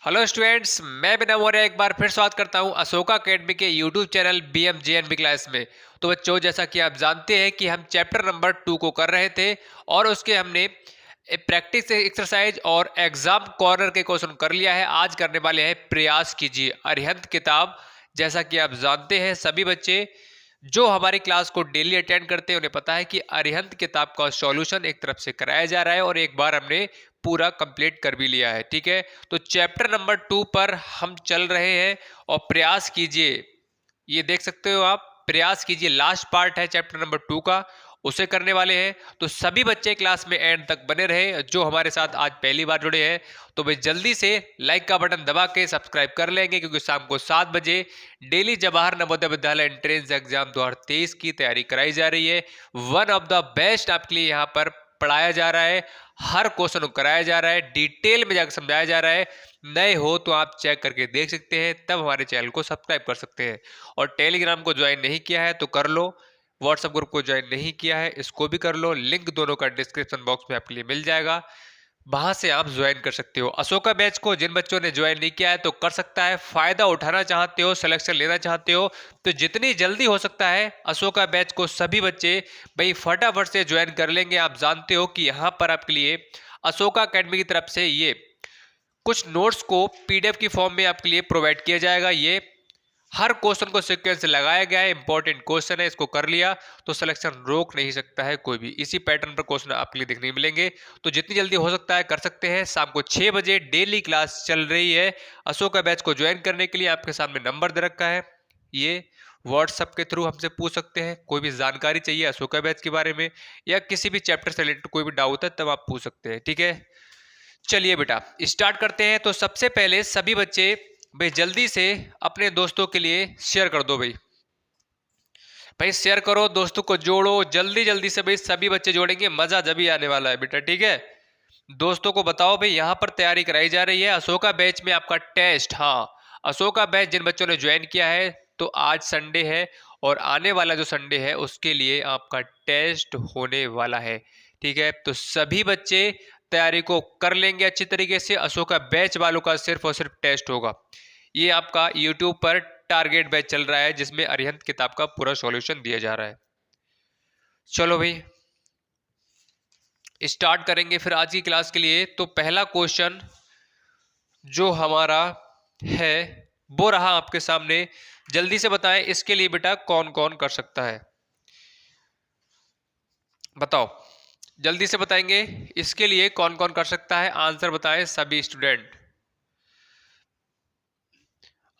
Hello students, मैं बिना मोरे एक बार फिर स्वागत करता हूं अशोका अकेडमी के यूट्यूब चैनल BMJNB क्लास में। तो बच्चों, जैसा कि आप जानते हैं कि हम चैप्टर नंबर 2 को कर रहे थे और उसके हमने प्रैक्टिस एक्सरसाइज और एग्जाम कॉर्नर के क्वेश्चन कर लिया है। आज करने वाले हैं प्रयास कीजिए अरिहंत किताब। जैसा कि आप जानते हैं, सभी बच्चे जो हमारी क्लास को डेली अटेंड करते हैं उन्हें पता है कि अरिहंत किताब का सॉल्यूशन एक तरफ से कराया जा रहा है और एक बार हमने पूरा कंप्लीट कर भी लिया है। ठीक है, तो चैप्टर नंबर 2 पर हम चल रहे हैं और प्रयास कीजिए, ये देख सकते हो आप, प्रयास कीजिए लास्ट पार्ट है चैप्टर नंबर 2 का, उसे करने वाले हैं। तो सभी बच्चे क्लास में एंड तक बने रहे जो हमारे साथ आज पहली बार जुड़े हैं। तो भाई जल्दी से लाइक का बटन दबा के सब्सक्राइब कर लेंगे, क्योंकि शाम को 7 बजे daily Jawahar Navodaya Vidyalaya entrance exam 2023 की तैयारी कराई जा रही है। वन ऑफ द बेस्ट आपके लिए यहाँ पर पढ़ाया जा रहा है, हर क्वेश्चन को कराया जा रहा है, डिटेल में जाकर समझाया जा रहा है। नए हो तो आप चेक करके देख सकते हैं, तब हमारे चैनल को सब्सक्राइब कर सकते हैं। और टेलीग्राम को ज्वाइन नहीं किया है तो कर लो, व्हाट्सएप ग्रुप को ज्वाइन नहीं किया है इसको भी कर लो, लिंक दोनों का डिस्क्रिप्शन बॉक्स में आपके लिए मिल जाएगा, वहां से आप ज्वाइन कर सकते हो। अशोका बैच को जिन बच्चों ने ज्वाइन नहीं किया है तो कर सकता है, फायदा उठाना चाहते हो, सिलेक्शन लेना चाहते हो तो जितनी जल्दी हो सकता है अशोका बैच को सभी बच्चे भाई फटाफट से ज्वाइन कर लेंगे। आप जानते हो कि यहाँ पर आपके लिए अशोका अकेडमी की तरफ से ये कुछ नोट्स को PDF की फॉर्म में आपके लिए प्रोवाइड किया जाएगा। ये हर क्वेश्चन को सीक्वेंस से लगाया गया है, इंपॉर्टेंट क्वेश्चन है, इसको कर लिया तो सिलेक्शन रोक नहीं सकता है कोई भी। इसी पैटर्न पर क्वेश्चन आपके लिए देखने मिलेंगे, तो जितनी जल्दी हो सकता है कर सकते हैं। शाम को 6 बजे डेली क्लास चल रही है। अशोका बैच को ज्वाइन करने के लिए आपके सामने नंबर दे रखा है, ये व्हाट्सएप के थ्रू हमसे पूछ सकते हैं। कोई भी जानकारी चाहिए अशोका बैच के बारे में या किसी भी चैप्टर से रिलेटेड कोई भी डाउट है तब आप पूछ सकते हैं। ठीक है, चलिए बेटा स्टार्ट करते हैं। तो सबसे पहले सभी बच्चे भाई जल्दी से अपने दोस्तों के लिए शेयर कर दो। भाई भाई शेयर करो, दोस्तों को जोड़ो जल्दी जल्दी से। भाई सभी बच्चे जोड़ेंगे, मजा जब ही आने वाला है बेटा। ठीक है, दोस्तों को बताओ भाई यहाँ पर तैयारी कराई जा रही है अशोका बैच में आपका टेस्ट। हाँ, अशोका बैच जिन बच्चों ने ज्वाइन किया है तो आज संडे है और आने वाला जो संडे है उसके लिए आपका टेस्ट होने वाला है। ठीक है, तो सभी बच्चे तैयारी को कर लेंगे अच्छी तरीके से। अशोका बैच वालों का सिर्फ और सिर्फ टेस्ट होगा। ये आपका यूट्यूब पर टारगेट बैच चल रहा है जिसमें अरिहंत किताब का पूरा सॉल्यूशन दिया जा रहा है। चलो भाई स्टार्ट करेंगे फिर आज की क्लास के लिए। तो पहला क्वेश्चन जो हमारा है वो रहा आपके सामने, जल्दी से बताएं इसके लिए बेटा कौन कौन कर सकता है, बताओ जल्दी से बताएंगे इसके लिए कौन कौन कर सकता है। आंसर बताएं सभी स्टूडेंट।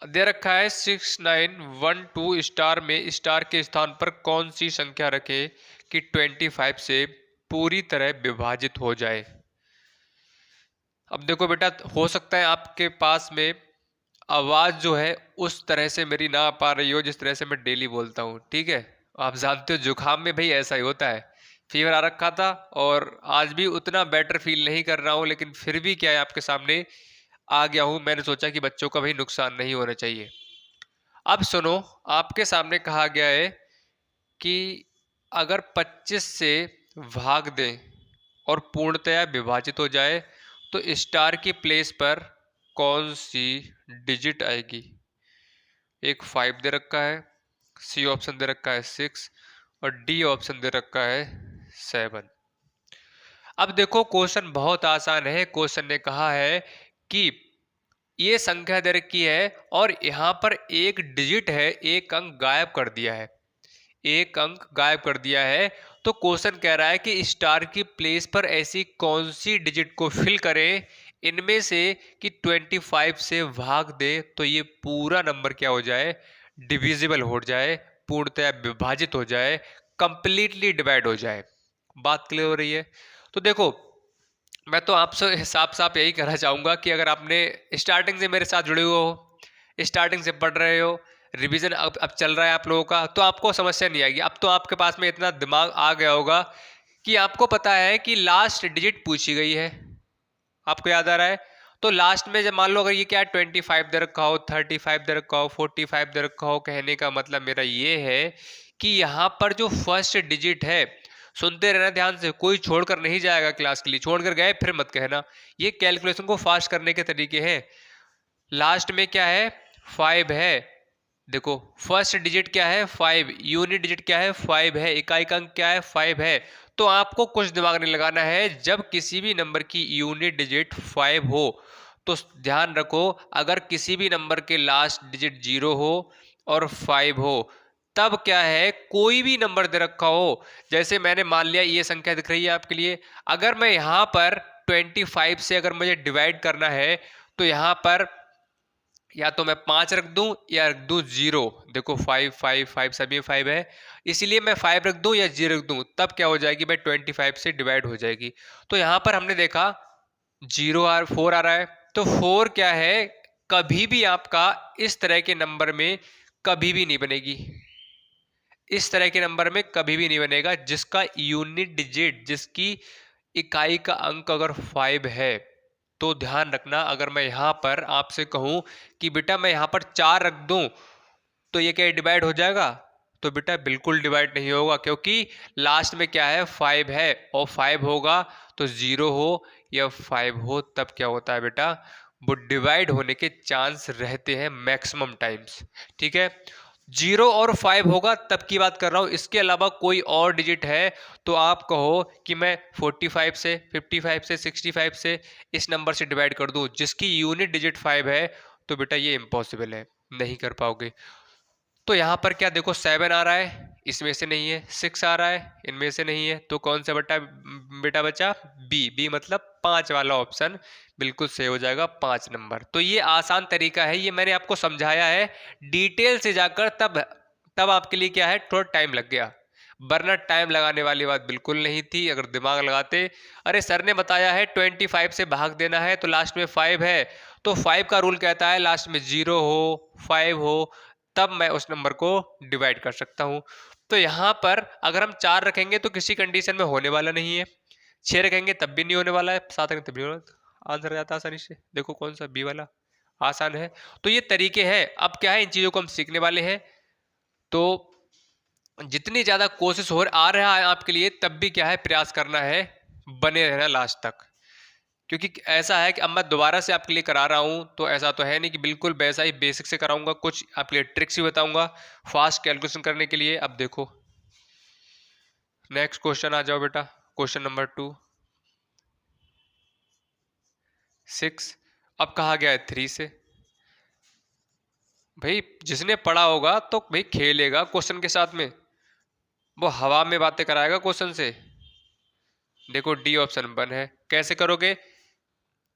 दे रखा है 6912 स्टार में स्टार के स्थान पर कौन सी संख्या रखें कि 25 से पूरी तरह विभाजित हो जाए। अब देखो बेटा, हो सकता है आपके पास में आवाज़ जो है उस तरह से मेरी ना आ पा रही हो जिस तरह से मैं डेली बोलता हूँ। ठीक है, आप जानते हो जुकाम में भाई ऐसा ही होता है, फीवर आ रखा था और आज भी उतना बेटर फील नहीं कर रहा हूँ, लेकिन फिर भी क्या है आपके सामने आ गया हूँ। मैंने सोचा कि बच्चों का भी नुकसान नहीं होना चाहिए। अब सुनो, आपके सामने कहा गया है कि अगर 25 से भाग दें और पूर्णतया विभाजित हो जाए तो स्टार की प्लेस पर कौन सी डिजिट आएगी। एक 5 दे रखा है, सी ऑप्शन दे रखा है 6 और डी ऑप्शन दे रखा है 7। अब देखो क्वेश्चन बहुत आसान है। क्वेश्चन ने कहा है कि ये संख्या दे रखी है और यहाँ पर एक डिजिट है, एक अंक गायब कर दिया है, एक अंक गायब कर दिया है। तो क्वेश्चन कह रहा है कि स्टार की प्लेस पर ऐसी कौन सी डिजिट को फिल करें इनमें से कि 25 से भाग दे तो ये पूरा नंबर क्या हो जाए, डिविजिबल हो जाए, पूर्णतः विभाजित हो जाए, कंप्लीटली डिवाइड हो जाए। बात क्लियर हो रही है। तो देखो, मैं तो आपसे साफ साफ यही कहना चाहूंगा कि अगर आपने स्टार्टिंग से मेरे साथ जुड़े हुए हो, स्टार्टिंग से पढ़ रहे हो, रिवीजन अब चल रहा है आप लोगों का, तो आपको समस्या नहीं आएगी। अब तो आपके पास में इतना दिमाग आ गया होगा कि आपको पता है कि लास्ट डिजिट पूछी गई है, आपको याद आ रहा है। तो लास्ट में जब मान लो अगर ये क्या 25 दे रखा हो, 35 दे रखा हो, 45 दे रखा हो, कहने का मतलब मेरा ये है कि यहाँ पर जो फर्स्ट डिजिट है, सुनते रहना ध्यान से, कोई छोड़कर नहीं जाएगा क्लास के लिए, छोड़कर गए फिर मत कहना। ये कैलकुलेशन को फास्ट करने के तरीके हैं। लास्ट में क्या है 5 है। देखो फर्स्ट डिजिट क्या है 5, यूनिट डिजिट क्या है 5 है, इकाई का अंक क्या है 5 है। तो आपको कुछ दिमाग नहीं लगाना है, जब किसी भी नंबर की यूनिट डिजिट 5 हो तो ध्यान रखो, अगर किसी भी नंबर के लास्ट डिजिट 0 हो और 5 हो, तब क्या है कोई भी नंबर दे रखा हो, जैसे मैंने मान लिया ये संख्या दिख रही है आपके लिए, अगर मैं यहां पर 25 से अगर मुझे डिवाइड करना है तो यहां पर या तो मैं 5 रख दूं या रख दूं 0। देखो 5 5 5 सभी 5 है, इसलिए मैं 5 रख दूं या 0 रख दूं, तब क्या हो जाएगी भाई 25 से डिवाइड हो जाएगी। तो यहां पर हमने देखा 4 आ रहा है, तो 4 क्या है कभी भी आपका इस तरह के नंबर में कभी भी नहीं बनेगी, इस तरह के नंबर में कभी भी नहीं बनेगा जिसका यूनिट डिजिट, जिसकी इकाई का अंक अगर 5 है। तो ध्यान रखना, अगर मैं यहां पर आपसे कहूं कि बेटा मैं यहां पर 4 रख दूं तो ये क्या डिवाइड हो जाएगा, तो बेटा बिल्कुल डिवाइड नहीं होगा, क्योंकि लास्ट में क्या है 5 है, और 5 होगा तो 0 हो या 5 हो तब क्या होता है बेटा, वो डिवाइड होने के चांस रहते हैं मैक्सिमम टाइम्स। ठीक है, 0 और 5 होगा तब की बात कर रहा हूं, इसके अलावा कोई और डिजिट है तो आप कहो कि मैं 45 से 55 से 65 से इस नंबर से डिवाइड कर दूं जिसकी यूनिट डिजिट 5 है, तो बेटा ये इम्पॉसिबल है, नहीं कर पाओगे। तो यहाँ पर क्या देखो 7 आ रहा है, इसमें से नहीं है, 6 आ रहा है, इनमें से नहीं है, तो कौन सा बेटा बचा बी, बी मतलब 5 वाला ऑप्शन बिल्कुल सही हो जाएगा, 5 नंबर। तो ये आसान तरीका है, ये मैंने आपको समझाया है डिटेल से जाकर, तब तब आपके लिए क्या है थोड़ा टाइम लग गया, वरना टाइम लगाने वाली बात बिल्कुल नहीं थी अगर दिमाग लगाते। अरे सर ने बताया है 25 से भाग देना है तो लास्ट में 5 है, तो 5 का रूल कहता है लास्ट में 0 हो 5 हो तब मैं उस नंबर को डिवाइड कर सकता हूं। तो यहां पर अगर हम 4 रखेंगे तो किसी कंडीशन में होने वाला नहीं है, 6 रखेंगे तब भी नहीं होने वाला है, 7 रखेंगे तब भी नहीं होने वाला, आंसर आ जाता है आसानी से। देखो कौन सा बी वाला आसान है। तो ये तरीके हैं, अब क्या है इन चीजों को हम सीखने वाले हैं, तो जितनी ज्यादा कोशिश हो आ रहा है आपके लिए तब भी क्या है प्रयास करना है, बने रहना लास्ट तक, क्योंकि ऐसा है कि अब मैं दोबारा से आपके लिए करा रहा हूं तो ऐसा तो है नहीं कि बिल्कुल वैसा ही बेसिक से कराऊंगा, कुछ आपके लिए ट्रिक्स भी बताऊंगा फास्ट कैलकुलेशन करने के लिए। अब देखो नेक्स्ट क्वेश्चन आ जाओ बेटा, क्वेश्चन नंबर 2 6। अब कहा गया है 3 से, भाई जिसने पढ़ा होगा तो भाई खेलेगा क्वेश्चन के साथ में, वो हवा में बातें कराएगा क्वेश्चन से। देखो डी ऑप्शन 1 है, कैसे करोगे,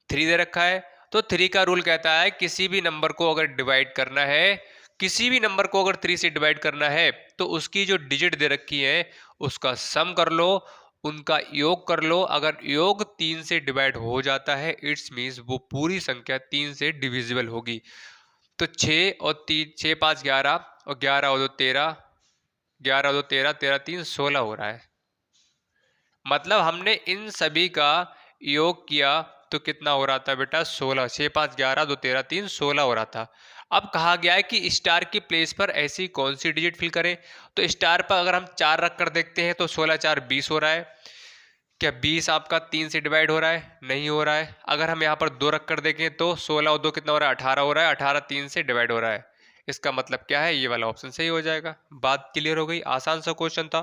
3 दे रखा है तो 3 का रूल कहता है किसी भी नंबर को अगर डिवाइड करना है, किसी भी नंबर को अगर 3 से डिवाइड करना है तो उसकी जो डिजिट दे रखी है उसका सम कर लो, उनका योग कर लो, अगर योग 3 से डिवाइड हो जाता है इट्स मीन्स वो पूरी संख्या 3 से डिविजिबल होगी। तो 6 और 3, 6 5 11 और 11 और 2 13, 11 और 2 13, 13 3 16 हो रहा है, मतलब हमने इन सभी का योग किया तो कितना हो रहा था बेटा 16, 6 5 11 2 13 3 16 हो रहा था। अब कहा गया है कि स्टार की प्लेस पर ऐसी कौन सी डिजिट फिल करें, तो स्टार पर अगर हम 4 रख कर देखते हैं तो 16 4 20 हो रहा है, क्या 20 आपका 3 से डिवाइड हो रहा है, नहीं हो रहा है। अगर हम यहाँ पर 2 रख कर देखें तो 16 और 2 कितना हो रहा है 18 हो रहा है, 18 3 से डिवाइड हो रहा है, इसका मतलब क्या है ये वाला ऑप्शन सही हो जाएगा। बात क्लियर हो गई, आसान सा क्वेश्चन था।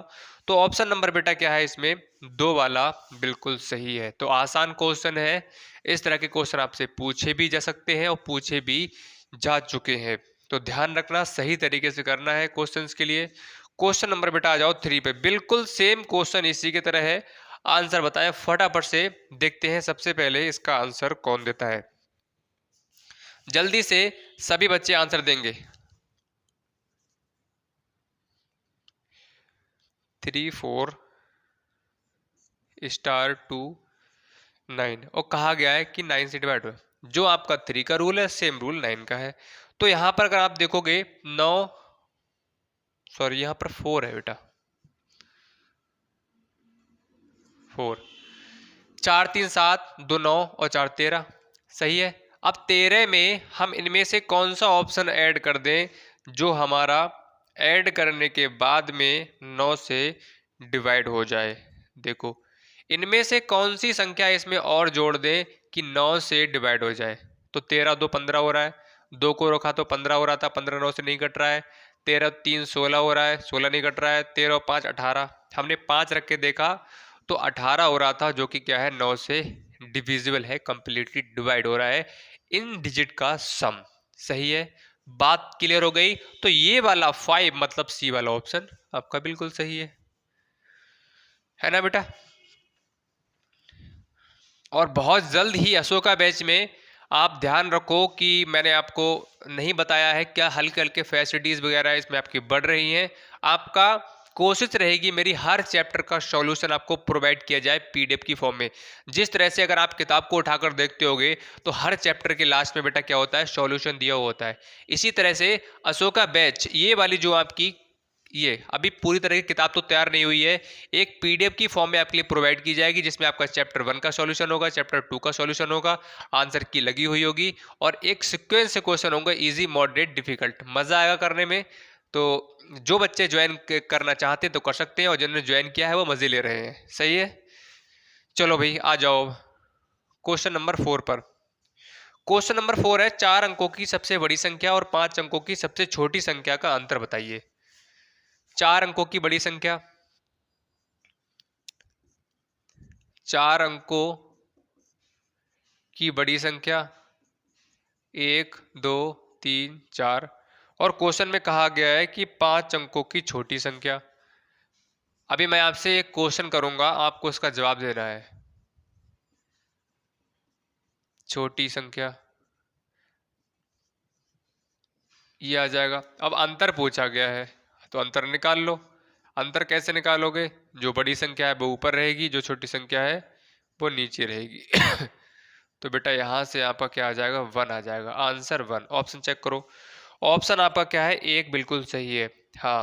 तो ऑप्शन नंबर बेटा क्या है इसमें 2 वाला बिल्कुल सही है। तो आसान क्वेश्चन है, इस तरह के क्वेश्चन आपसे पूछे भी जा सकते हैं और पूछे भी जा चुके हैं, तो ध्यान रखना सही तरीके से करना है क्वेश्चंस के लिए। क्वेश्चन नंबर बेटा आ जाओ 3 पे, बिल्कुल सेम क्वेश्चन इसी की तरह है, आंसर बताएं फटाफट से, देखते हैं सबसे पहले इसका आंसर कौन देता है, जल्दी से सभी बच्चे आंसर देंगे। 3 4 स्टार 2 9, और कहा गया है कि 9 से डिवाइड हो, जो आपका 3 का रूल है सेम रूल 9 का है। तो यहां पर अगर आप देखोगे 9, सॉरी यहां पर 4 है बेटा, 4, 4 3 7 2 9 और 4 13 सही है। अब 13 में हम इनमें से कौन सा ऑप्शन ऐड कर दें जो हमारा ऐड करने के बाद में 9 से डिवाइड हो जाए। देखो इनमें से कौन सी संख्या इसमें और जोड़ दें कि 9 से डिवाइड हो जाए, तो 13 2 15 हो रहा है, 2 को रखा तो 15 हो रहा था, 15 9 से नहीं कट रहा है। 13 3 16 हो रहा है, 16 नहीं कट रहा है। 13 5 18, हमने 5 रख के देखा तो 18 हो रहा था, जो कि क्या है 9 से डिविजिबल है, कंप्लीटली डिवाइड हो रहा है इन डिजिट का सम। सही है, बात क्लियर हो गई। तो ये वाला 5 मतलब सी वाला ऑप्शन आपका बिल्कुल सही है ना बेटा। और बहुत जल्द ही अशोका बैच में आप ध्यान रखो कि मैंने आपको नहीं बताया है क्या हल्के हल्के फैसिलिटीज वगैरह इसमें आपकी बढ़ रही हैं। आपका कोशिश रहेगी मेरी हर चैप्टर का सॉल्यूशन आपको प्रोवाइड किया जाए पीडीएफ की फॉर्म में। जिस तरह से अगर आप किताब को उठाकर देखते होगे तो हर चैप्टर के लास्ट में बेटा क्या होता है, सॉल्यूशन दिया हुआ होता है। इसी तरह से अशोका बैच ये वाली जो आपकी ये अभी पूरी तरह की किताब तो तैयार नहीं हुई है, एक पीडीएफ की फॉर्म में आपके लिए प्रोवाइड की जाएगी, जिसमें आपका चैप्टर 1 का सॉल्यूशन होगा, चैप्टर 2 का सॉल्यूशन होगा, आंसर की लगी हुई होगी, और एक सीक्वेंस से क्वेश्चन होंगे इजी मॉडरेट डिफिकल्ट। मजा आएगा करने में। तो जो बच्चे ज्वाइन करना चाहते हैं तो कर सकते हैं, और जिन्होंने ज्वाइन किया है वो मजे ले रहे हैं। सही है, चलो भाई आ जाओ क्वेश्चन नंबर 4 पर। क्वेश्चन नंबर 4 है, 4 अंकों की सबसे बड़ी संख्या और 5 अंकों की सबसे छोटी संख्या का अंतर बताइए। 4 अंकों की बड़ी संख्या, 4 अंकों की बड़ी संख्या 1 2 3 4, और क्वेश्चन में कहा गया है कि 5 अंकों की छोटी संख्या। अभी मैं आपसे एक क्वेश्चन करूंगा, आपको इसका जवाब देना है। छोटी संख्या ये आ जाएगा। अब अंतर पूछा गया है तो अंतर निकाल लो। अंतर कैसे निकालोगे, जो बड़ी संख्या है वो ऊपर रहेगी, जो छोटी संख्या है वो नीचे रहेगी। तो बेटा यहां से आपका क्या आ जाएगा, 1 आ जाएगा। आंसर 1। ऑप्शन चेक करो, ऑप्शन आपका क्या है, 1 बिल्कुल सही है। हाँ,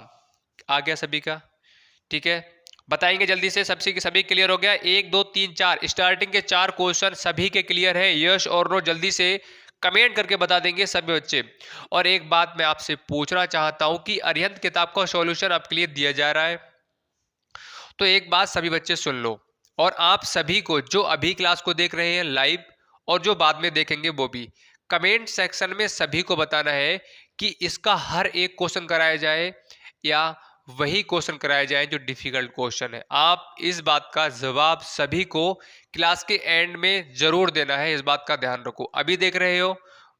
आ गया सभी का, ठीक है। बताएंगे जल्दी से, सबसे की सभी क्लियर हो गया। 1 2 3 4 स्टार्टिंग के 4 क्वेश्चन सभी के क्लियर है, यस और नो जल्दी से कमेंट करके बता देंगे सभी बच्चे। और एक बात मैं आपसे पूछना चाहता हूं कि अरिहंत किताब का सॉल्यूशन आपके लिए दिया जा रहा है, तो एक बात सभी बच्चे सुन लो, और आप सभी को जो अभी क्लास को देख रहे हैं लाइव और जो बाद में देखेंगे वो भी, कमेंट सेक्शन में सभी को बताना है कि इसका हर एक क्वेश्चन कराया जाए या वही क्वेश्चन कराया जाए जो डिफिकल्ट क्वेश्चन है। आप इस बात का जवाब सभी को क्लास के एंड में जरूर देना है, इस बात का ध्यान रखो। अभी देख रहे हो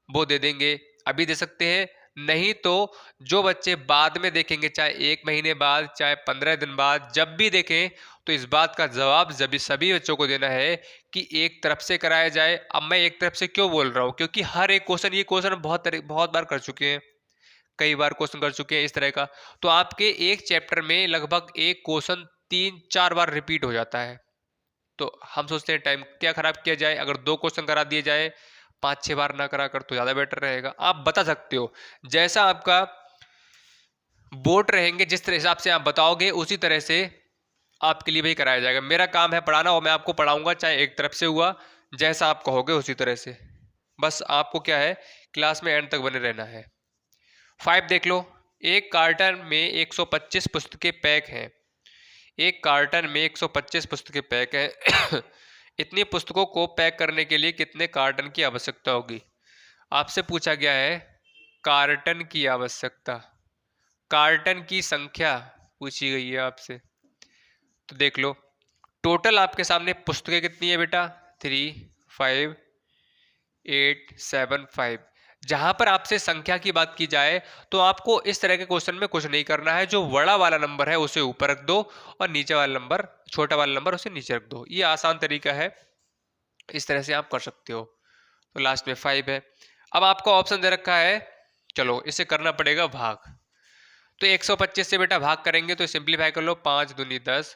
वो दे देंगे, अभी दे सकते हैं, नहीं तो जो बच्चे बाद में देखेंगे, चाहे 1 महीने बाद चाहे 15 दिन बाद, जब भी देखें तो इस बात का जवाब जब सभी बच्चों को देना है कि एक तरफ से कराया जाए। अब मैं एक तरफ से क्यों बोल रहा हूं, क्योंकि हर एक क्वेश्चन, ये क्वेश्चन बहुत बार कर चुके हैं, कई बार क्वेश्चन कर चुके हैं इस तरह का। तो आपके एक चैप्टर में लगभग एक क्वेश्चन 3 4 बार रिपीट हो जाता है। तो हम सोचते हैं टाइम क्या खराब किया जाए, अगर 2 क्वेश्चन करा दिए जाए 5 6 बार ना करा कर तो ज्यादा बेटर रहेगा। आप बता सकते हो, जैसा आपका बोर्ड रहेंगे जिस तरह हिसाब से आप बताओगे उसी तरह से आपके लिए भी कराया जाएगा। मेरा काम है पढ़ाना और मैं आपको पढ़ाऊंगा, चाहे एक तरफ से हुआ, जैसा आप कहोगे उसी तरह से। बस आपको क्या है, क्लास में एंड तक बने रहना है। 5 देख लो, एक कार्टन में 125 पुस्तकें पैक हैं। एक कार्टन में 125 पुस्तकें पैक हैं। इतनी पुस्तकों को पैक करने के लिए कितने कार्टन की आवश्यकता होगी। आपसे पूछा गया है कार्टन की आवश्यकता, कार्टन की संख्या पूछी गई है आपसे। तो देख लो, टोटल आपके सामने पुस्तकें कितनी है बेटा, 3 5 8 7 5। जहां पर आपसे संख्या की बात की जाए तो आपको इस तरह के क्वेश्चन में कुछ नहीं करना है, जो बड़ा वाला नंबर है उसे ऊपर रख दो और नीचे वाला नंबर, छोटा वाला नंबर उसे नीचे रख दो। ये आसान तरीका है, इस तरह से आप कर सकते हो। तो लास्ट में 5 है। अब आपको ऑप्शन दे रखा है, चलो इसे करना पड़ेगा भाग। तो 125 से बेटा भाग करेंगे तो सिंप्लीफाई कर लो, 5 दूनी 10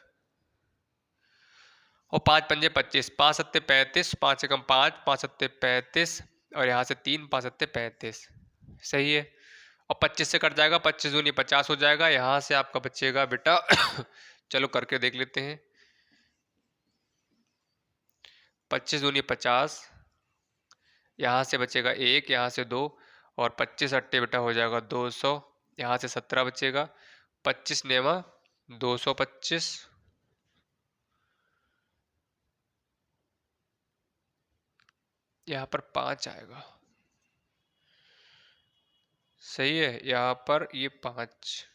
और 5 पंजे 25, 5 सत्ते 35, 5 एकम 5, 5 सत्ते 35, और यहाँ से 3, 5 सत्ते 35। सही है, और 25 से कट जाएगा, 25 दूनी 50 हो जाएगा, यहाँ से आपका बचेगा बेटा चलो करके देख लेते हैं। 25 दूनी 50, यहाँ से बचेगा 1, यहाँ से 2, और 25 अट्टे बेटा हो जाएगा 200, यहाँ से 17 बचेगा, 25 नेवा 225, यहाँ पर 5 आएगा। सही है, यहाँ पर ये 5,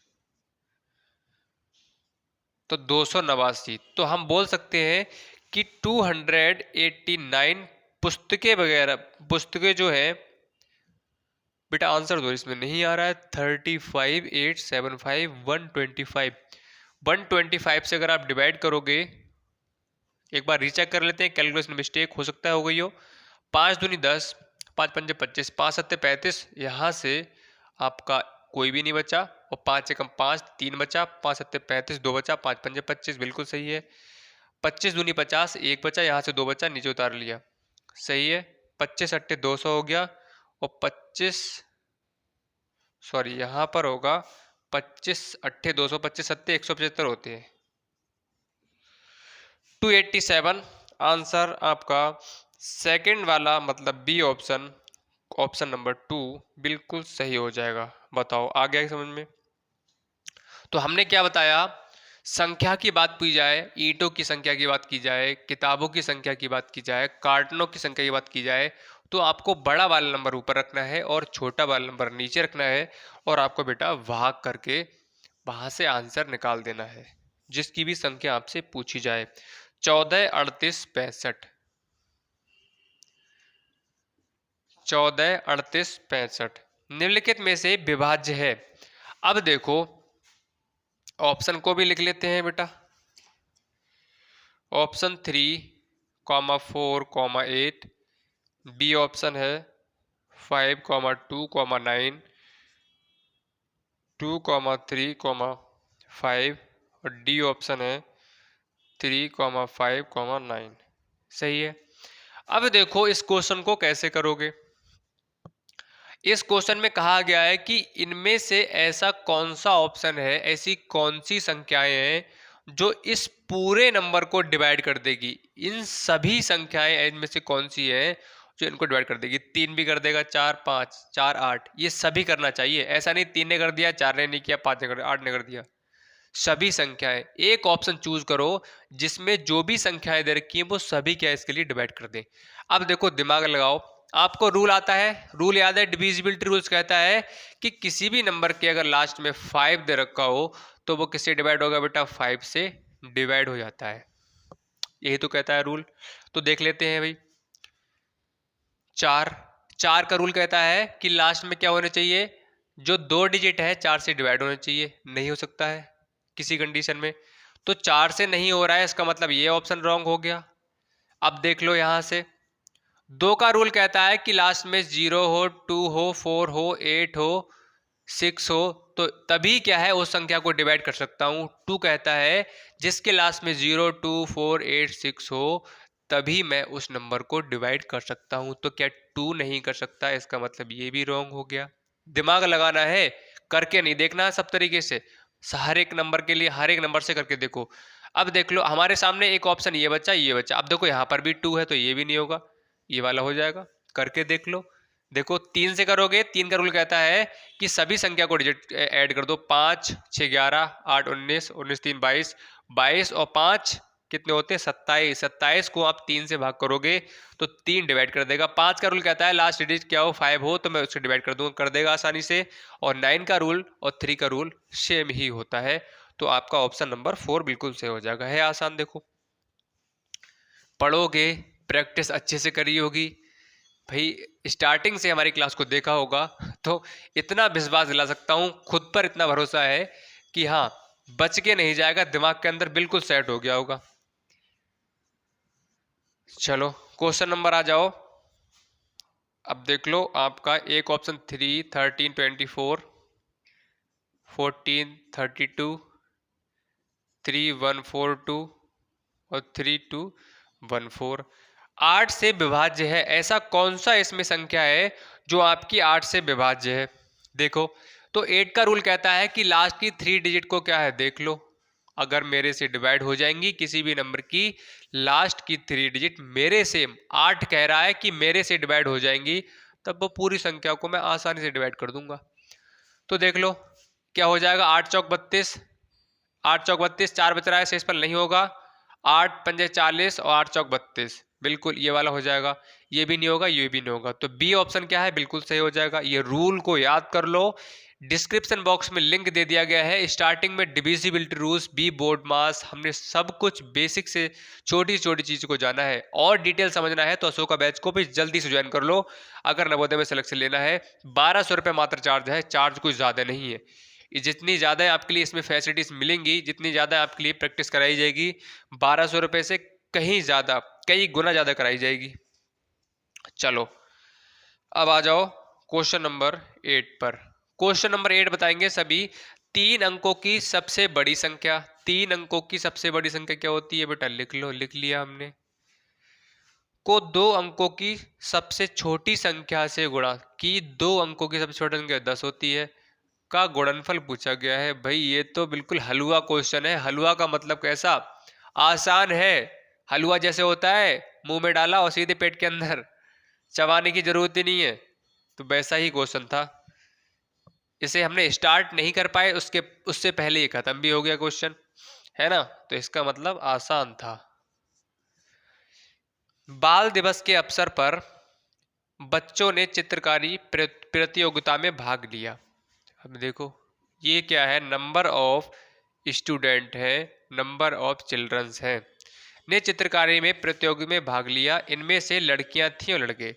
तो 289। तो हम बोल सकते हैं कि 289 पुस्तकें वगैरह, पुस्तकें जो है बेटा, आंसर दो, इसमें नहीं आ रहा है। 35, 875, 125, 125 से अगर आप डिवाइड करोगे, एक बार रीचेक कर लेते हैं, कैलकुलेशन मिस्टेक हो सकता है हो गई हो। 5 दूनी 10, 5 पंजे 25, 5 सत्ते 35, यहाँ से आपका कोई भी नहीं बचा, और 5 से कम 5, 3 बचा, 5 सत्ते 35, 2 बचा, 5 पंजे 25, बिल्कुल सही है। 25 दूनी 50, एक बचा, यहाँ से 2 बचा, नीचे उतार लिया, सही है। 25 अट्ठे 200 हो गया, और 25, सॉरी यहाँ पर होगा 25 अट्ठे 200, 25 सत्ते 175 होते हैं। 287 आंसर आपका सेकंड वाला, मतलब बी ऑप्शन, ऑप्शन नंबर 2 बिल्कुल सही हो जाएगा। बताओ आ गया समझ में? तो हमने क्या बताया, संख्या की बात की जाए, ईंटों की संख्या की बात की जाए, किताबों की संख्या की बात की जाए, कार्टनों की संख्या की बात की जाए, तो आपको बड़ा वाला नंबर ऊपर रखना है और छोटा वाला नंबर नीचे रखना है, और आपको बेटा भाग करके वहां से आंसर निकाल देना है, जिसकी भी संख्या आपसे पूछी जाए। 14, 38, 65, 14, 38, 65 निम्नलिखित में से विभाज्य है। अब देखो, ऑप्शन को भी लिख लेते हैं बेटा। ऑप्शन 3, 4, 8, बी ऑप्शन है 5, 2, 9, 2, 3, 5, और डी ऑप्शन है 3, 5, 9। सही है। अब देखो इस क्वेश्चन को कैसे करोगे। इस क्वेश्चन में कहा गया है कि इनमें से ऐसा कौन सा ऑप्शन है, ऐसी कौन सी संख्याएं हैं जो इस पूरे नंबर को डिवाइड कर देगी। इन सभी संख्याएं इनमें से कौन सी है जो इनको डिवाइड कर देगी। 3 भी कर देगा, 4, 5, 4, 8, ये सभी करना चाहिए। ऐसा नहीं 3 ने कर दिया, 4 ने नहीं किया, 5 ने कर दिया, 8 ने कर दिया। सभी संख्याएं, एक ऑप्शन चूज करो जिसमें जो भी संख्याएं दे रखी हैं वो सभी क्या इसके लिए डिवाइड कर दें। अब देखो दिमाग लगाओ, आपको रूल आता है, रूल याद है, डिविजिबिलिटी रूल्स कहता है कि किसी भी नंबर के अगर लास्ट में 5 दे रखा हो तो वो किससे डिवाइड होगा बेटा, 5 से डिवाइड हो जाता है। यही तो कहता है रूल। तो देख लेते हैं भाई। 4, 4 का रूल कहता है कि लास्ट में क्या होना चाहिए, जो 2 डिजिट है 4 से डिवाइड होना चाहिए। नहीं हो सकता है किसी कंडीशन में, तो 4 से नहीं हो रहा है, इसका मतलब ये ऑप्शन रॉन्ग हो गया। अब देख लो यहां से, 2 का रूल कहता है कि लास्ट में 0 हो, 2 हो, 4 हो, 8 हो, 6 हो, तो तभी क्या है उस संख्या को डिवाइड कर सकता हूं। 2 कहता है जिसके लास्ट में 0, 2, 4, 8, 6 हो तभी मैं उस नंबर को डिवाइड कर सकता हूं। तो क्या 2 नहीं कर सकता, इसका मतलब ये भी रॉन्ग हो गया। दिमाग लगाना है, करके नहीं देखना है सब तरीके से, हर एक नंबर के लिए हर एक नंबर से करके देखो। अब देख लो हमारे सामने एक ऑप्शन ये बचा, ये बचा। अब देखो यहाँ पर भी 2 है तो ये भी नहीं होगा, ये वाला हो जाएगा। करके देख लो। देखो 3 से करोगे, 3 का रूल कहता है कि सभी संख्या को डिजिट ऐड कर दो। 5, 6, 11, 8, 19, 19, 3, 22, 22 और 5 कितने होते हैं, 27। 27 को आप 3 से भाग करोगे तो 3 डिवाइड कर देगा। 5 का रूल कहता है लास्ट डिजिट क्या हो, 5 हो तो मैं उससे डिवाइड कर दूंगा, कर देगा आसानी से। और 9 का रूल और 3 का रूल सेम ही होता है। तो आपका ऑप्शन नंबर 4 बिल्कुल सही हो जाएगा। है आसान। देखो पढ़ोगे, प्रैक्टिस अच्छे से करी होगी भाई, स्टार्टिंग से हमारी क्लास को देखा होगा तो इतना विश्वास दिला सकता हूं, खुद पर इतना भरोसा है कि हाँ बच के नहीं जाएगा, दिमाग के अंदर बिल्कुल सेट हो गया होगा। चलो क्वेश्चन नंबर आ जाओ। अब देख लो आपका एक ऑप्शन 3, 13, 24, 14, 32, 3, 1, 4, 2 और 3, 2, 1, 4 8 से विभाज्य है। ऐसा कौन सा इसमें संख्या है जो आपकी 8 से विभाज्य है। देखो तो 8 का रूल कहता है कि लास्ट की 3 डिजिट को क्या है, देख लो अगर मेरे से डिवाइड हो जाएंगी, किसी भी नंबर की लास्ट की 3 डिजिट मेरे से, 8 कह रहा है कि मेरे से डिवाइड हो जाएंगी, तब वो पूरी संख्या को मैं आसानी से डिवाइड कर दूंगा। तो देख लो क्या हो जाएगा, 8 चौक 32, 8 चौक 32, 4 बच रहा है, शेष पर नहीं होगा। 8 पंजे 40 और 8 चौक 32, बिल्कुल ये वाला हो जाएगा, ये भी नहीं होगा, ये भी नहीं होगा, तो बी ऑप्शन क्या है, बिल्कुल सही हो जाएगा। ये रूल को याद कर लो, डिस्क्रिप्शन बॉक्स में लिंक दे दिया गया है। स्टार्टिंग में डिविजिबिलिटी रूल्स, बी बोर्ड मास, हमने सब कुछ बेसिक से छोटी छोटी चीज को जाना है, और डिटेल समझना है तो अशोका बैच को भी जल्दी से ज्वाइन कर लो अगर नवोदय में सिलेक्शन लेना है। 1200 रुपये मात्र चार्ज है, चार्ज कुछ ज़्यादा नहीं है। जितनी ज़्यादा आपके लिए इसमें फैसिलिटीज़ मिलेंगी, जितनी ज़्यादा आपके लिए प्रैक्टिस कराई जाएगी, 1200 रुपये से कहीं ज़्यादा, कई गुना ज़्यादा कराई जाएगी। चलो अब आ जाओ क्वेश्चन नंबर 8 पर। क्वेश्चन नंबर 8 बताएंगे सभी 3 अंकों की सबसे बड़ी संख्या। 3 अंकों की सबसे बड़ी संख्या क्या होती है बेटा, लिख लो, लिख लिया हमने। को 2 अंकों की सबसे छोटी संख्या से गुणा, की 2 अंकों की सबसे छोटी संख्या 10 होती है, का गुणनफल पूछा गया है। भाई ये तो बिल्कुल हलवा क्वेश्चन है। हलवा का मतलब कैसा, आसान है। हलवा जैसे होता है, मुंह में डाला और सीधे पेट के अंदर, चबाने की जरूरत ही नहीं है, तो वैसा ही क्वेश्चन था। इसे हमने स्टार्ट नहीं कर पाए, उसके उससे पहले ये खत्म भी हो गया क्वेश्चन, है ना, तो इसका मतलब आसान था। बाल दिवस के अवसर पर बच्चों ने चित्रकारी प्रतियोगिता में भाग लिया। अब देखो ये क्या है, नंबर ऑफ स्टूडेंट है, नंबर ऑफ चिल्ड्रंस है, ने चित्रकारी में प्रतियोगिता में भाग लिया। इनमें से लड़कियां थी और लड़के,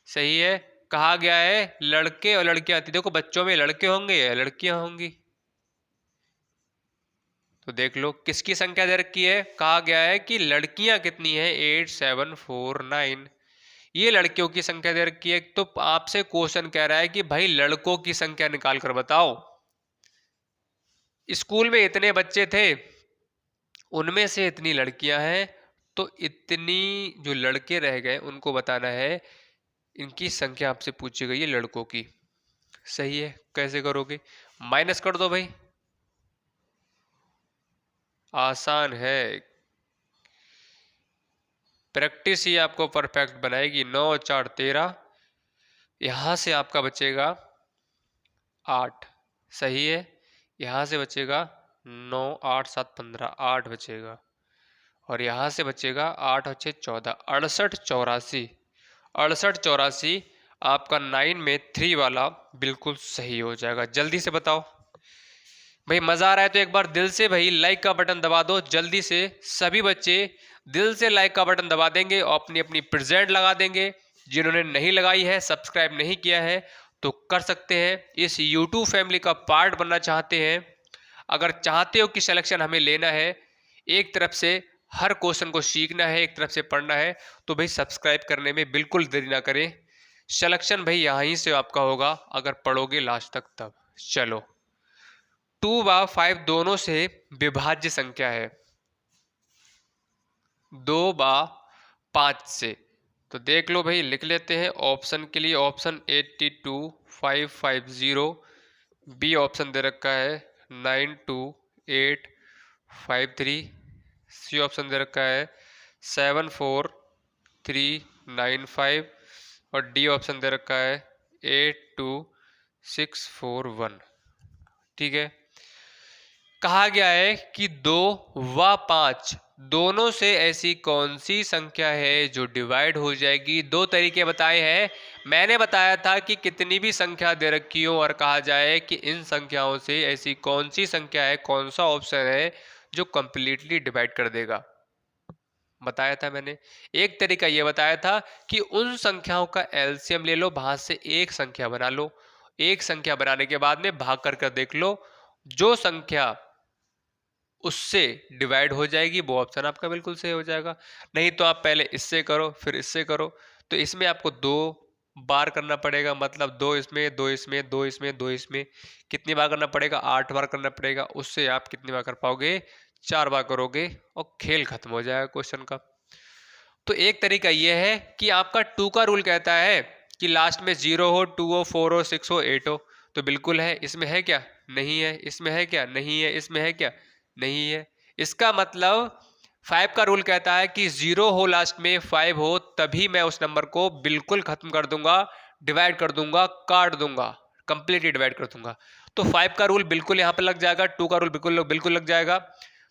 सही है। कहा गया है लड़के और लड़कियां थी, देखो बच्चों में लड़के होंगे या लड़कियां होंगी, तो देख लो किसकी संख्या दे रखी है। कहा गया है कि लड़कियां कितनी है, 8749, ये लड़कियों की संख्या दे रखी है। तो आपसे क्वेश्चन कह रहा है कि भाई लड़कों की संख्या निकाल कर बताओ। स्कूल में इतने बच्चे थे, उनमें से इतनी लड़कियां हैं, तो इतनी जो लड़के रह गए उनको बताना है। इनकी संख्या आपसे पूछी गई है लड़कों की, सही है। कैसे करोगे, माइनस कर दो भाई, आसान है। प्रैक्टिस ही आपको परफेक्ट बनाएगी। 9 4 13, यहां से आपका बचेगा 8, सही है। यहां से बचेगा 9, 8 7 15, 8 बचेगा, और यहां से बचेगा 8 और 6 14, 68 84, 68 84 आपका 9 में 3 वाला बिल्कुल सही हो जाएगा। जल्दी से बताओ भाई, मजा आ रहा है तो एक बार दिल से भाई लाइक का बटन दबा दो जल्दी से। सभी बच्चे दिल से लाइक का बटन दबा देंगे और अपनी अपनी प्रेजेंट लगा देंगे। जिन्होंने नहीं लगाई है, सब्सक्राइब नहीं किया है, तो कर सकते हैं। इस YouTube फैमिली का पार्ट बनना चाहते हैं, अगर चाहते हो कि सिलेक्शन हमें लेना है, एक तरफ से हर क्वेश्चन को सीखना है, एक तरफ से पढ़ना है, तो भाई सब्सक्राइब करने में बिल्कुल देरी ना करें। सिलेक्शन भाई यहीं से आपका होगा अगर पढ़ोगे लास्ट तक तब। चलो 2 व 5 दोनों से विभाज्य संख्या है, 2 व 5 से, तो देख लो भाई, लिख लेते हैं ऑप्शन के लिए। ऑप्शन 82550, बी ऑप्शन दे रखा है 92853, सी ऑप्शन दे रखा है 74395, और डी ऑप्शन दे रखा है 82641। ठीक है, कहा गया है कि 2 व 5 दोनों से ऐसी कौन सी संख्या है जो डिवाइड हो जाएगी। दो तरीके बताए हैं। मैंने बताया था कि कितनी भी संख्या दे रखी हो और कहा जाए कि इन संख्याओं से ऐसी कौन सी संख्या है, कौन सा ऑप्शन है जो कंप्लीटली डिवाइड कर देगा, बताया था मैंने। एक तरीका ये बताया था कि उन संख्याओं का एलसीएम ले लो, वहां से एक संख्या बना लो, एक संख्या बनाने के बाद में भाग कर देख लो, जो संख्या उससे डिवाइड हो जाएगी वो ऑप्शन आपका बिल्कुल सही हो जाएगा। नहीं तो आप पहले इससे करो फिर इससे करो, तो इसमें आपको 2 बार करना पड़ेगा, मतलब 2 इसमें 2 इसमें 2 इसमें 2 इसमें, कितनी बार करना पड़ेगा, 8 बार करना पड़ेगा। उससे आप कितनी बार कर पाओगे, 4 बार करोगे और खेल खत्म हो जाएगा क्वेश्चन का। तो एक तरीका यह है कि आपका 2 का रूल कहता है कि लास्ट में 0 हो, 2 हो, 4 हो, 6 हो, 8 हो, तो बिल्कुल है। इसमें है क्या, नहीं है। इसमें है क्या, नहीं है। इसमें है क्या, नहीं है। इसका मतलब 5 का रूल कहता है कि 0 हो लास्ट में, 5 हो, तभी मैं उस नंबर को बिल्कुल खत्म कर दूंगा, डिवाइड कर दूंगा, काट दूंगा, कंप्लीटली डिवाइड कर दूंगा। तो 5 का रूल बिल्कुल यहां पर लग जाएगा, 2 का रूल बिल्कुल बिल्कुल लग जाएगा।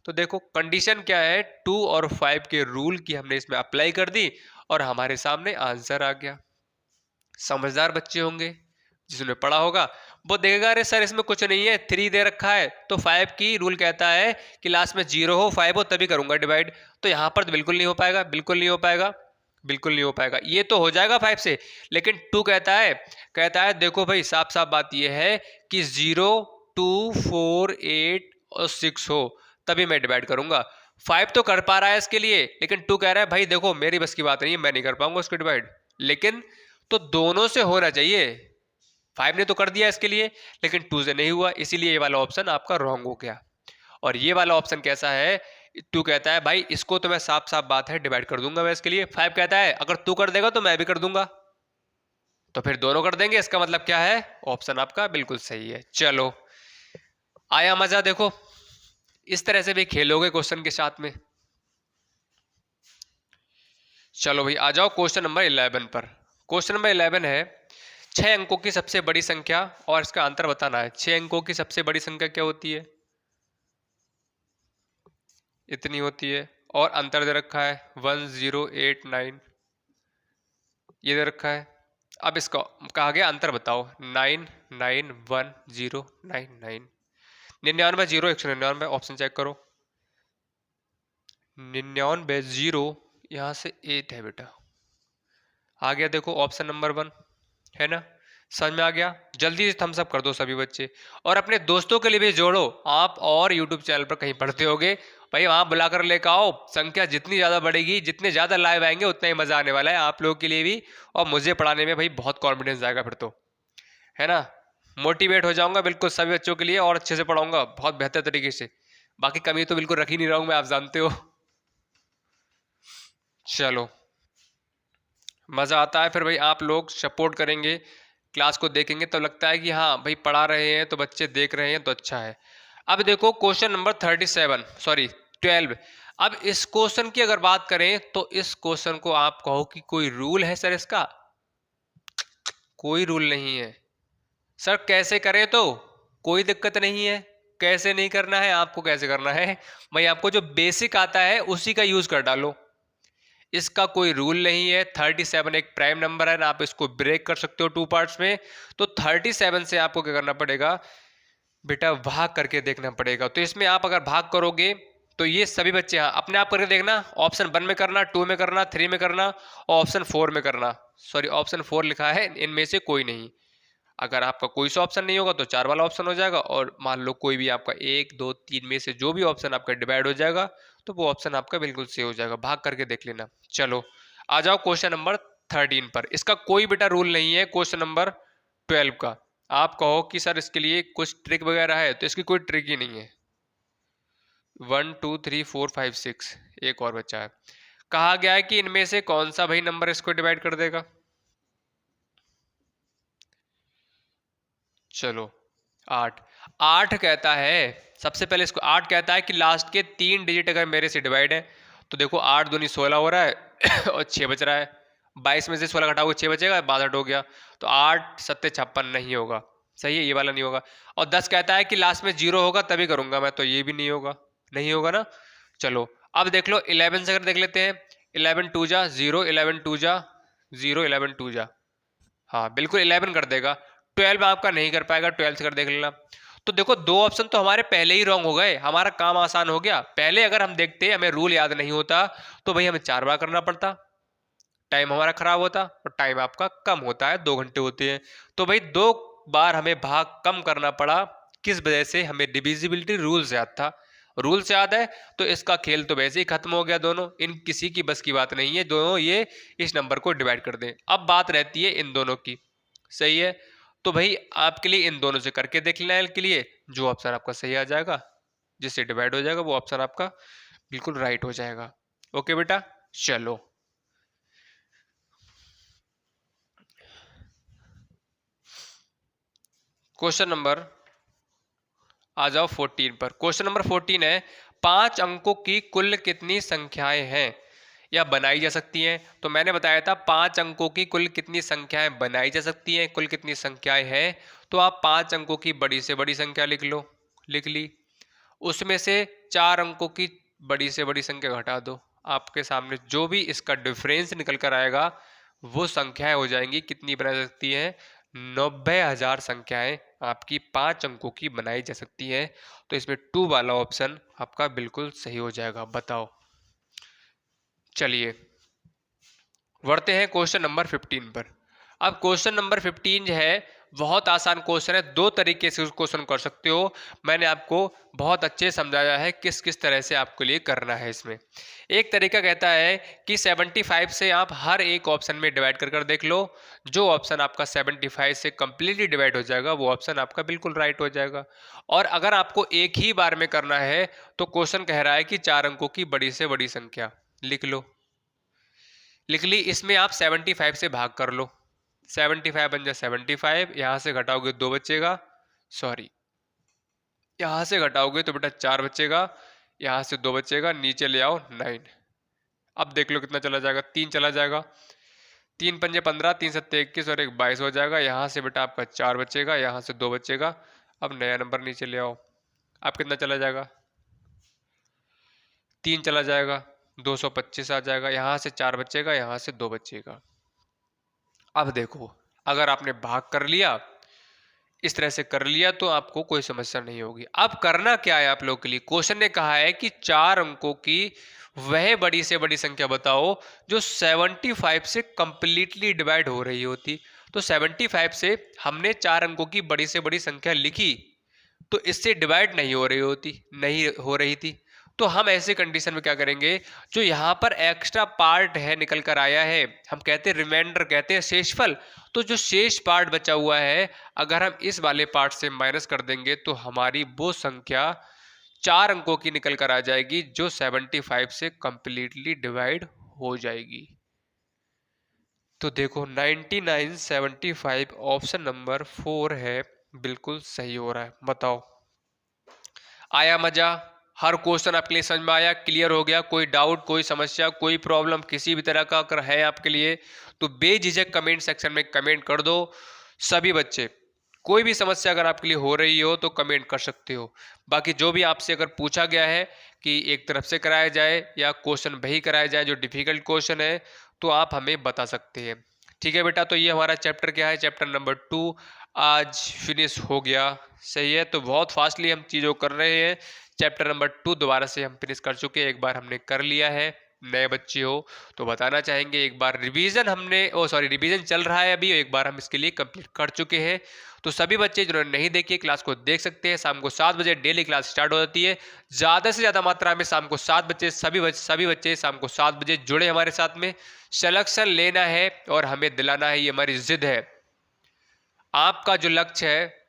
तो देखो कंडीशन क्या है, 2 और 5 के रूल की हमने इसमें अप्लाई कर दी, और हमारे सामने आंसर आ गया। समझदार बच्चे होंगे, जिसने पढ़ा होगा वो देखेगा अरे सर इसमें कुछ नहीं है, 3 दे रखा है तो 5 की रूल कहता है कि लास्ट में 0 हो 5 हो तभी करूंगा डिवाइड। तो यहां पर तो बिल्कुल नहीं हो पाएगा, बिल्कुल नहीं हो पाएगा, बिल्कुल नहीं हो पाएगा। ये तो हो जाएगा 5 से, लेकिन 2 कहता है देखो भाई साफ साफ बात ये है कि 0 2 4 8 और 6 हो तभी मैं डिवाइड करूंगा। 5 तो कर पा रहा है इसके लिए, लेकिन 2 कह रहा है भाई देखो मेरी बस की बात नहीं है, मैं नहीं कर पाऊंगा उसको डिवाइड। लेकिन तो दोनों से होना चाहिए। 5 ने तो कर दिया इसके लिए, लेकिन 2 से नहीं हुआ, इसीलिए ये वाला ऑप्शन आपका रॉन्ग हो गया। और ये वाला ऑप्शन कैसा है, 2 कहता है भाई इसको तो मैं साफ साफ बात है डिवाइड कर दूंगा मैं इसके लिए। 5 कहता है अगर तू कर देगा तो मैं भी कर दूंगा, तो फिर दोनों कर देंगे। इसका मतलब क्या है, ऑप्शन आपका बिल्कुल सही है। चलो आया मजा, देखो इस तरह से भी खेलोगे क्वेश्चन के साथ में। चलो भाई आ जाओ क्वेश्चन नंबर 11 पर। क्वेश्चन नंबर 11 है 6 अंकों की सबसे बड़ी संख्या और इसका आंसर बताना है। 6 अंकों की सबसे बड़ी संख्या क्या होती है, इतनी होती है, और अंतर दे रखा है 1089, ये दे रखा है। अब इसको कहा गया अंतर बताओ, 991099, 99 जीरो 199, ऑप्शन चेक करो। 99 जीरो यहाँ से 8 है बेटा, आ गया देखो ऑप्शन नंबर 1 है ना। समझ में आ गया, जल्दी से थम्स अप कर दो सभी बच्चे, और अपने दोस्तों के लिए भी जोड़ो। आप और यूट्यूब चैनल पर कहीं पढ़ते होगे भाई, वहां बुलाकर लेकर आओ। संख्या जितनी ज्यादा बढ़ेगी, जितने ज्यादा लाइव आएंगे उतना ही मजा आने वाला है आप लोगों के लिए भी, और मुझे पढ़ाने में भाई बहुत कॉन्फिडेंस आएगा फिर तो, है ना। मोटिवेट हो जाऊंगा बिल्कुल सभी बच्चों के लिए, और अच्छे से पढ़ाऊंगा बहुत बेहतर तरीके से। बाकी कमी तो बिल्कुल रख ही नहीं रहा हूं मैं, आप जानते हो। चलो मजा आता है फिर भाई, आप लोग सपोर्ट करेंगे, क्लास को देखेंगे तो लगता है कि हाँ भाई पढ़ा रहे हैं तो बच्चे देख रहे हैं तो अच्छा है। अब देखो क्वेश्चन नंबर 12। अब इस क्वेश्चन की अगर बात करें तो इस क्वेश्चन को आप कहो कि कोई रूल है सर इसका, कोई रूल नहीं है। सर कैसे करें, तो कोई दिक्कत नहीं है, कैसे नहीं करना है आपको, कैसे करना है भाई, आपको जो बेसिक आता है उसी का यूज कर डालो। इसका कोई रूल नहीं है। 37 एक प्राइम नंबर है ना, आप इसको ब्रेक कर सकते हो 2 पार्ट्स में। तो 37 से आपको क्या करना पड़ेगा बेटा, भाग करके देखना पड़ेगा। तो इसमें आप अगर भाग करोगे तो ये सभी बच्चे हाँ अपने आप करके देखना, ऑप्शन 1 में करना, 2 में करना, 3 में करना, और ऑप्शन 4 में करना। सॉरी ऑप्शन 4 लिखा है, इनमें से कोई नहीं। अगर आपका कोई सा ऑप्शन नहीं होगा तो 4 वाला ऑप्शन हो जाएगा, और मान लो कोई भी आपका 1 2 3 में से जो भी ऑप्शन आपका डिवाइड हो जाएगा तो वो ऑप्शन आपका बिल्कुल सही हो जाएगा, भाग करके देख लेना। चलो आ जाओ क्वेश्चन नंबर 13 पर। इसका कोई बेटा रूल नहीं है क्वेश्चन नंबर 12 का। आप कहो कि सर इसके लिए कुछ ट्रिक वगैरह है, तो इसकी कोई ट्रिक ही नहीं है। 1 2 3 4 5 6 एक और बच्चा है। कहा गया है कि इनमें से कौन सा भाई नंबर इसको डिवाइड कर देगा। चलो 8। 8 कहता है, सबसे पहले इसको 8 कहता है कि लास्ट के 3 डिजिट अगर मेरे से डिवाइड है तो देखो 8 दूनी 16 हो रहा है और 6 बच रहा है। 22 में से 16 घटाओगे 6 बचेगा, 62 हो गया। तो 8 सत्ते 56 नहीं होगा, सही है, ये वाला नहीं होगा। और 10 कहता है कि लास्ट में 0 होगा तभी करूंगा मैं, तो ये भी नहीं होगा, नहीं होगा ना। चलो अब देख लो 11 से अगर देख लेते हैं। 11 टू जा 0, 11 टू जा 0, 11 टू जा, हाँ बिल्कुल 11 कर देगा। 12 आपका नहीं कर पाएगा, 12 से कर देख लेना। तो देखो 2 ऑप्शन तो हमारे पहले ही रॉन्ग हो गए, हमारा काम आसान हो गया। पहले अगर हम देखते हमें रूल याद नहीं होता तो भाई हमें 4 बार करना पड़ता, टाइम हमारा खराब होता, और टाइम आपका कम होता है, 2 घंटे होते हैं। तो भाई 2 बार हमें भाग कम करना पड़ा, किस वजह से, हमें डिविजिबिलिटी रूल से याद था। रूल से याद है तो इसका खेल तो वैसे ही खत्म हो गया। दोनों इन किसी की बस की बात नहीं है, दोनों ये इस नंबर को डिवाइड कर दें। अब बात रहती है इन दोनों की, सही है। तो भाई आपके लिए इन दोनों से करके देख लेना है, के लिए जो ऑप्शन आपका सही आ जाएगा, जिससे डिवाइड हो जाएगा वो ऑप्शन आपका बिल्कुल राइट हो जाएगा। ओके बेटा चलो क्वेश्चन नंबर आ जाओ 14 पर। क्वेश्चन नंबर 14 है 5 अंकों की कुल कितनी संख्याएं हैं या बनाई जा सकती हैं। तो मैंने बताया था 5 अंकों की कुल कितनी संख्याएं बनाई जा सकती हैं, कुल कितनी संख्याएं हैं। तो आप 5 अंकों की बड़ी से बड़ी संख्या लिख लो, लिख ली। उसमें से 4 अंकों की बड़ी से बड़ी संख्या घटा दो, आपके सामने जो भी इसका डिफरेंस निकल कर आएगा वो संख्याएं हो जाएंगी। कितनी बनाई जा सकती हैं? 90,000 संख्याएं आपकी 5 अंकों की बनाई जा सकती है। तो इसमें 2 वाला ऑप्शन आपका बिल्कुल सही हो जाएगा। बताओ। चलिए बढ़ते हैं क्वेश्चन नंबर 15 पर। अब क्वेश्चन नंबर 15 जो है बहुत आसान क्वेश्चन है। दो तरीके से उस क्वेश्चन कर सकते हो। मैंने आपको बहुत अच्छे से समझाया है किस किस तरह से आपके लिए करना है। इसमें एक तरीका कहता है कि 75 से आप हर एक ऑप्शन में डिवाइड कर कर देख लो। जो ऑप्शन आपका 75 से कंप्लीटली डिवाइड हो जाएगा वो ऑप्शन आपका बिल्कुल राइट हो जाएगा। और अगर आपको एक ही बार में करना है तो क्वेश्चन कह रहा है कि 4 अंकों की बड़ी से बड़ी संख्या लिख लो। लिख ली। इसमें आप 75 से भाग कर लो। 75 बन जाए 75, यहां से घटाओगे 2 बचेगा, सॉरी यहां से घटाओगे तो बेटा 4 बचेगा, यहां से 2 बचेगा, नीचे ले आओ 9। अब देख लो कितना चला जाएगा, 3 चला जाएगा। 3 पंजे 15, 3 सत्ते 21 और 1 22 हो जाएगा। यहाँ से बेटा आपका 4 बचेगा, यहाँ से 2 बचेगा। अब नया नंबर नीचे ले आओ। अब कितना चला जाएगा? 3 चला जाएगा, 225 आ जाएगा। यहाँ से 4 बचेगा, यहाँ से 2 बचेगा। अब देखो अगर आपने भाग कर लिया, इस तरह से कर लिया तो आपको कोई समस्या नहीं होगी। अब करना क्या है आप लोगों के लिए? क्वेश्चन ने कहा है कि 4 अंकों की वह बड़ी से बड़ी संख्या बताओ जो 75 से कंप्लीटली डिवाइड हो रही होती। तो 75 से हमने 4 अंकों की बड़ी से बड़ी संख्या लिखी तो इससे डिवाइड नहीं हो रही होती, नहीं हो रही थी। तो हम ऐसे कंडीशन में क्या करेंगे? जो यहाँ पर एक्स्ट्रा पार्ट है निकल कर आया है, हम कहते हैं रिमाइंडर, कहते हैं शेषफल। तो जो शेष पार्ट बचा हुआ है अगर हम इस वाले पार्ट से माइनस कर देंगे तो हमारी वो संख्या 4 अंकों की निकल कर आ जाएगी जो 75 से कंप्लीटली डिवाइड हो जाएगी। तो देखो 99 75 ऑप्शन नंबर 4 है, बिल्कुल सही हो रहा है। बताओ आया मजा? हर क्वेश्चन आपके लिए समझ में आया, क्लियर हो गया? कोई डाउट, कोई समस्या, कोई प्रॉब्लम किसी भी तरह का अगर है आपके लिए तो बेझिझक कमेंट सेक्शन में कमेंट कर दो। सभी बच्चे, कोई भी समस्या अगर आपके लिए हो रही हो तो कमेंट कर सकते हो। बाकी जो भी आपसे अगर पूछा गया है कि एक तरफ से कराया जाए या क्वेश्चन वही कराया जाए जो डिफिकल्ट क्वेश्चन है, तो आप हमें बता सकते हैं। ठीक है बेटा, तो ये हमारा चैप्टर क्या है, चैप्टर नंबर 2 आज फिनिश हो गया। सही है, तो बहुत फास्टली हम चीज़ों कर रहे हैं। चैप्टर नंबर 2 दोबारा से हम फिनिश कर चुके हैं, एक बार हमने कर लिया है। नए बच्चे हो तो बताना चाहेंगे, एक बार रिवीजन हमने रिवीजन चल रहा है अभी, एक बार हम इसके लिए कंप्लीट कर चुके हैं। तो सभी बच्चे जिन्होंने नहीं देखी क्लास को देख सकते हैं। शाम को 7 बजे डेली क्लास स्टार्ट हो जाती है। ज़्यादा से ज़्यादा मात्रा में शाम को 7 बजे सभी बच्चे शाम को 7 बजे जुड़े हमारे साथ में। सिलेक्शन लेना है और हमें दिलाना है, ये हमारी जिद है। आपका जो लक्ष्य है,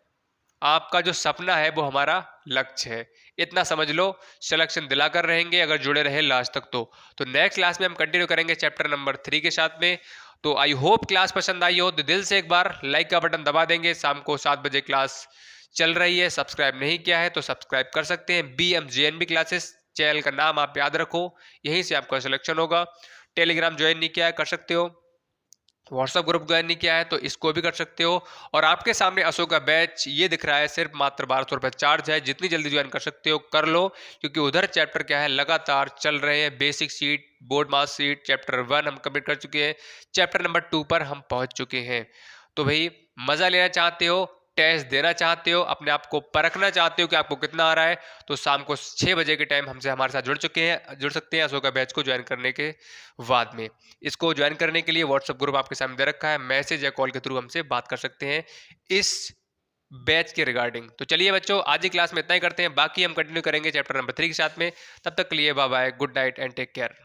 आपका जो सपना है वो हमारा लक्ष्य है, इतना समझ लो। सिलेक्शन दिलाकर रहेंगे अगर जुड़े रहे लास्ट तक। तो नेक्स्ट क्लास में हम कंटिन्यू करेंगे चैप्टर नंबर 3 के साथ में। तो आई होप क्लास पसंद आई हो तो दिल से एक बार लाइक का बटन दबा देंगे। शाम को 7 बजे क्लास चल रही है, सब्सक्राइब नहीं किया है तो सब्सक्राइब कर सकते हैं। BMJNB क्लासेस चैनल का नाम आप याद रखो, यहीं से आपका सिलेक्शन होगा। टेलीग्राम ज्वाइन नहीं किया है कर सकते हो, व्हाट्सएप ग्रुप ज्वाइन नहीं किया है तो इसको भी कर सकते हो। और आपके सामने अशोक का बैच ये दिख रहा है, सिर्फ मात्र 1200 रुपये चार्ज है। जितनी जल्दी ज्वाइन कर सकते हो कर लो, क्योंकि उधर चैप्टर क्या है लगातार चल रहे हैं। बेसिक सीट, बोर्ड मास सीट, चैप्टर 1 हम कंप्लीट कर चुके हैं, चैप्टर नंबर 2 पर हम पहुंच चुके हैं। तो भाई मजा लेना चाहते हो, टेस्ट देना चाहते हो, अपने आप को परखना चाहते हो कि आपको कितना आ रहा है, तो शाम को 6 बजे के टाइम हमसे हमारे साथ जुड़ सकते हैं अशोका बैच को ज्वाइन करने के बाद में। इसको ज्वाइन करने के लिए व्हाट्सएप ग्रुप आपके सामने दे रखा है, मैसेज या कॉल के थ्रू हमसे बात कर सकते हैं इस बैच के रिगार्डिंग। तो चलिए बच्चों, आज की क्लास में इतना ही करते हैं, बाकी हम कंटिन्यू करेंगे चैप्टर नंबर 3 के साथ में। तब तक के लिए bye bye, good night and take care.